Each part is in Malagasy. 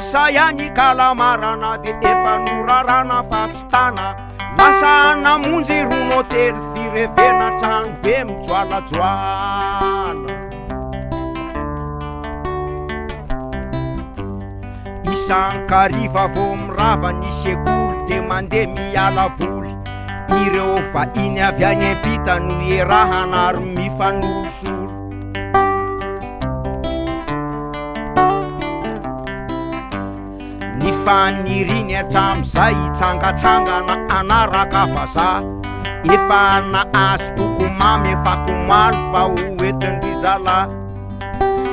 Saya ny Kalamara na de efa norarana fa tsy tana. Lasa namonjy rono hôtely firevena trano be mijoalajoala. Isan-kariva vo mirava ny sekoly de mandeha miala voly. Ireo vahiny avy any am-pita no iarahana ary mifanolosolo. Ny faniriny hatram'izay itsangatsangana anaraka vazaha. Efa nahazo toko mamy efa komaly fa ho entin-dry zalahy.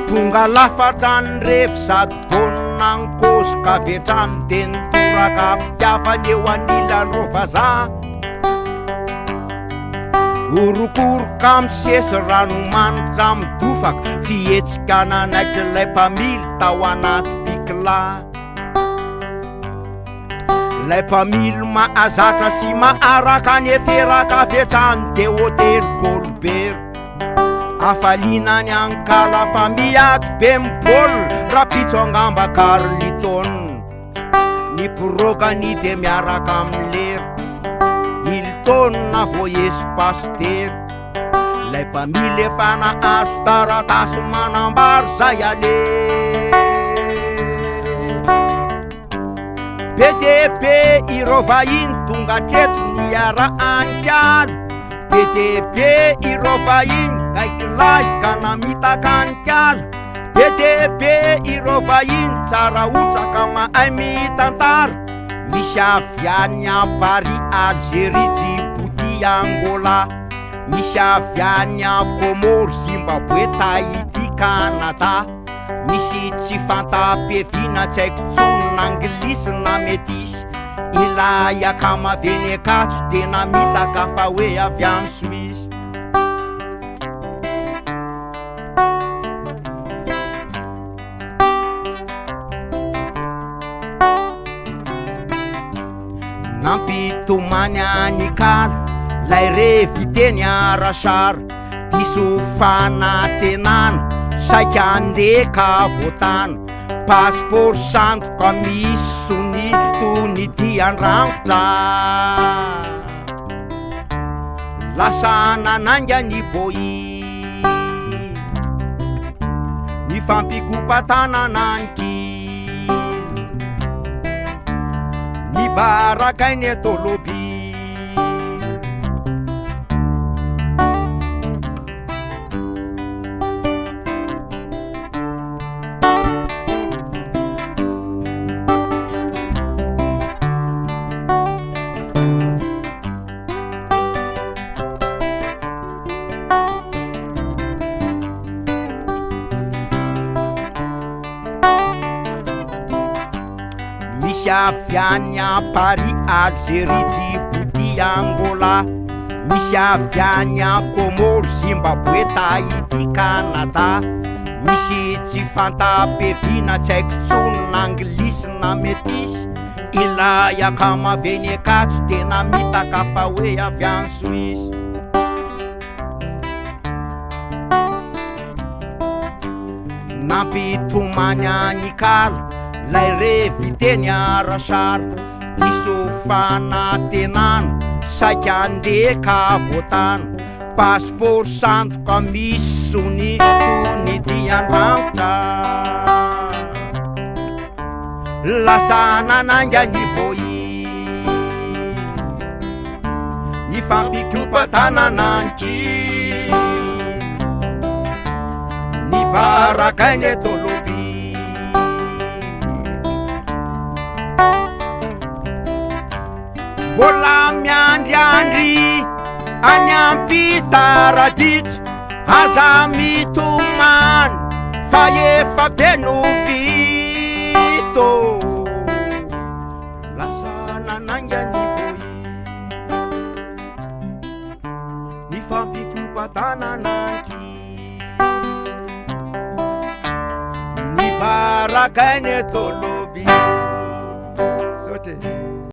Tonga lafatra ny revo sady taonina ny kôzy ka vetrany de nitoraka fitiavany eo anilan'ireo vazaha. Orokoroka misesy ranomanitra midofaka fihetsika nanaitra ilay mpamily tao anaty pikilahy. Lay mpamily mahazatra sy maharaka ny eferaka vetrany de hôtely Golbert. Afalinany ankala fa miady be mibôly rapitso angamba Carliton. Ny pirogany de miaraka amilera Hilton na voyesy Pasteur. Lay mpamily efa nahazo taratasy manambary zay ale. Be de be ireo vahiny tonga treto niara-antiala. Be de be ireo vahiny kaikilay ka namitaka antiala. Be de be ireo vahiny tsara otraka mahay mitantara. Misy avy any a Paris, Algérie, Djibouti, Angola. Misy avy any a Comore, Zimbabwe, Tahiti, Canada. Misy tsy fantapevina tsy haiko tsony n'anglisy na métis. Ilay akamaveny akatso de namitaka fa hoe avy any Suisse. Nampitomany any kala lay reviteny arasara. Diso fanatenana saika andeka votana. Passeport sandoka misy sony tony dian-dranotra. Lasa nananga ny boy ny fampikopatanana anky. Ny barakainy eto lobi misy avy any a Paris, Algérie, Djibouti, Angola. Misy avy any a Comore, Zimbabwe, Tahiti, Canada. Misy tsy fantapevina tsy haiko tsony n'anglisy na métis. Ilay akamaveny akatso de namitaka fa hoe avy any Suisse. Nampitomany any kala lay reviteny arasara. Diso fanatenana saika andeka votana. Passeport sandoka misy sony tony dian-dranotra. Lasa nananga ny boy ny fampikopatanana anky. Ny barakainy eto lobi mbola miandriandry any am-pita raditra. Aza mitomany fa efa be no vito. Lasa nananga ny boy ny fampikopatanana anky. Ny barakainy eto lobi. Sote.